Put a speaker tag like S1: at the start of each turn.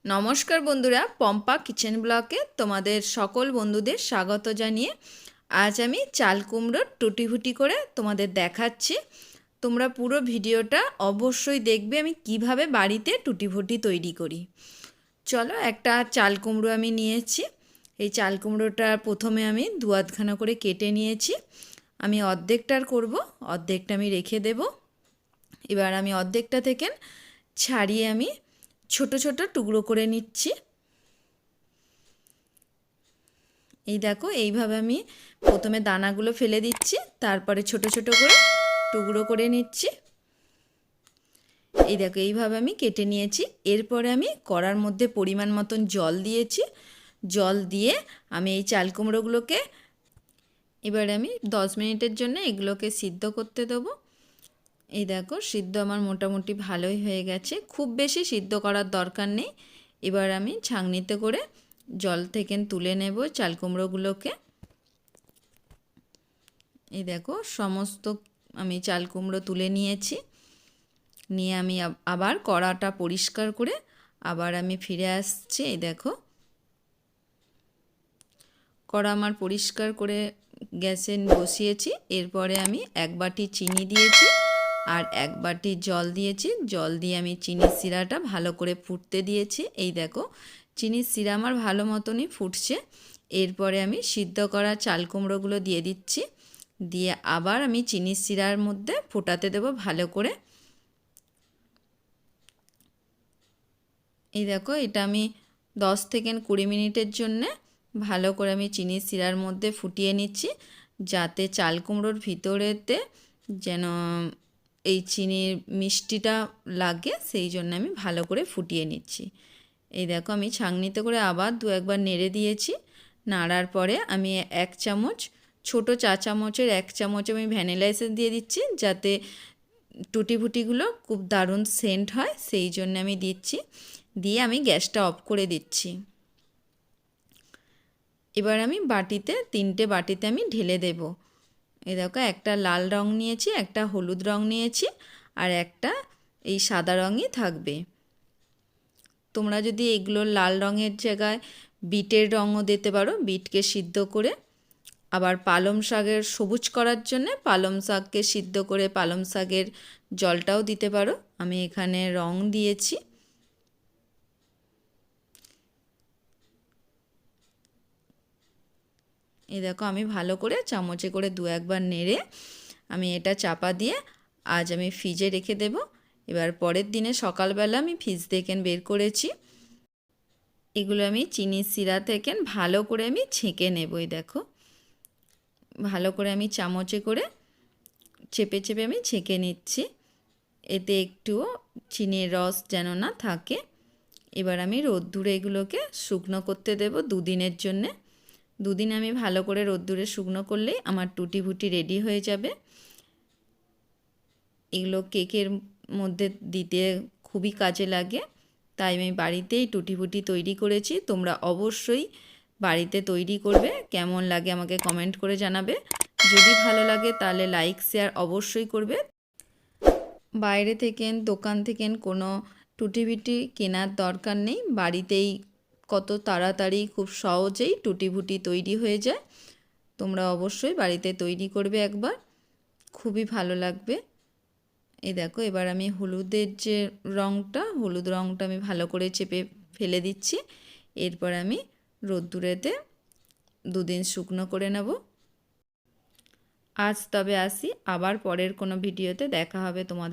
S1: নমস্কার বন্ধুরা, পম্পা কিচেন ব্লকে তোমাদের সকল বন্ধুদের স্বাগত জানিয়ে আজ আমি চাল কুমড়োর টুটি ফুটি করে তোমাদের দেখাচ্ছি। তোমরা পুরো ভিডিওটা অবশ্যই দেখবে আমি কিভাবে বাড়িতে টুটি ফুটি তৈরি করি। চলো, একটা চাল কুমড়ো আমি নিয়েছি। এই চাল কুমড়োটা প্রথমে আমি দু আধখানা করে কেটে নিয়েছি। আমি অর্ধেকটার করব, অর্ধেকটা আমি রেখে দেব। এবার আমি অর্ধেকটা থেকে ছাড়িয়ে আমি ছোট ছোট টুকরো করে নিচ্ছি। এই দেখো, এইভাবে আমি প্রথমে দানাগুলো ফেলে দিচ্ছি, তারপরে ছোট ছোট করে টুকরো করে নিচ্ছি। এই দেখো, এইভাবে আমি কেটে নিয়েছি। এরপরে আমি কড়ার মধ্যে পরিমাণ মতন জল দিয়েছি। জল দিয়ে আমি এই চাল কুমড়োগুলোকে এবারে আমি 10 মিনিটের জন্য এগুলোকে সিদ্ধ করতে দেবো। এই দেখো, সিদ্ধ আমার মোটামুটি ভালোই হয়ে গেছে, খুব বেশি সিদ্ধ করার দরকার নেই। এবার আমি ছাঁকনিতে করে জল থেকে তুলে নেব চাল কুমড়োগুলোকে। এই দেখো, সমস্ত আমি চাল কুমড়ো তুলে নিয়েছি। নিয়ে আমি আবার কড়াটা পরিষ্কার করে আবার আমি ফিরে আসছি। এই দেখো, কড়া আমার পরিষ্কার করে গ্যাসে বসিয়েছি। এরপরে আমি 1 বাটি চিনি দিয়েছি আর 1 বাটি জল দিয়েছি। জল দিয়ে আমি চিনির শিরাটা ভালো করে ফুটতে দিয়েছি। এই দেখো, চিনির শিরা আমার ভালো মতনই ফুটছে। এরপরে আমি সিদ্ধ করা চাল কুমড়োগুলো দিয়ে দিচ্ছি। দিয়ে আবার আমি চিনির শিরার মধ্যে ফোটাতে দেবো ভালো করে। এই দেখো, এটা আমি 10 থেকে 20 মিনিটের জন্যে ভালো করে আমি চিনির শিরার মধ্যে ফুটিয়ে নিচ্ছি, যাতে চাল কুমড়োর ভিতরেতে যেন এই চিনির মিষ্টিটা লাগে, সেই জন্য আমি ভালো করে ফুটিয়ে নিচ্ছি। এই দেখো, আমি ছাঁকনিতে করে আবার 2-1 বার নেড়ে দিয়েছি। নাড়ার পরে আমি 1 চামচ, ছোট চা চামচের 1 চামচ আমি ভ্যানিলা এসেন্স দিয়ে দিচ্ছি, যাতে টুটি ফুটিগুলো খুব দারুণ সেন্ট হয়, সেই জন্য আমি দিচ্ছি। দিয়ে আমি গ্যাসটা অফ করে দিচ্ছি। এবার আমি বাটিতে 3টে বাটিতে আমি ঢেলে দেব। এই দেখো, একটা লাল রং নিয়েছি, একটা হলুদ রং নিয়েছি আর একটা এই সাদা রঙই থাকবে। তোমরা যদি এগুলো লাল রঙের জায়গায় বিটের রঙও দিতে পারো, বিটকে সিদ্ধ করে। আবার পালং শাকের সবুজ করার জন্য পালং শাককে সিদ্ধ করে পালং শাকের জলটাও দিতে পারো। আমি এখানে রং দিয়েছি। এই দেখো, আমি ভালো করে চামচে করে 2-1 বার নেড়ে আমি এটা চাপা দিয়ে আজ আমি ফ্রিজে রেখে দেব। এবার পরের দিনে সকালবেলা আমি ফ্রিজ থেকে বের করেছি। এগুলো আমি চিনির শিরা থেকে ভালো করে আমি ছেঁকে নেব। এই দেখো, ভালো করে আমি চামচে করে চেপে চেপে আমি ছেঁকে নিচ্ছি, এতে একটুও চিনির রস যেন না থাকে। এবার আমি রোদ্দুরে এগুলোকে শুকনো করতে দেব 2 দিনের জন্যে। 2 দিন আমি ভালো করে রোদ্দুরে শুকনো করলেই আমার টুটি ফুটি রেডি হয়ে যাবে। এগুলো কেকের মধ্যে দিতে খুবই কাজে লাগে, তাই আমি বাড়িতেই টুটি ফুটি তৈরি করেছি। তোমরা অবশ্যই বাড়িতে তৈরি করবে। কেমন লাগে আমাকে কমেন্ট করে জানাবে। যদি ভালো লাগে তাহলে লাইক শেয়ার অবশ্যই করবে। বাইরে থেকে দোকান থেকে কোনো টুটি ফুটি কেনার দরকার নেই, বাড়িতেই কত তাড়াতাড়ি খুব সহজেই টুটি ফুটি তৈরি হয়ে যায়। তোমরা অবশ্যই বাড়িতে তৈরি করবে একবার, খুবই ভালো লাগবে। এই দেখো, এবার আমি হলুদের যে রঙটা, হলুদ রঙটা আমি ভালো করে চেপে ফেলে দিচ্ছি। এরপর আমি রোদ্দুরেতে 2 দিন শুকনো করে নেব। আজ তবে আসি, আবার পরের কোনো ভিডিওতে দেখা হবে তোমাদের।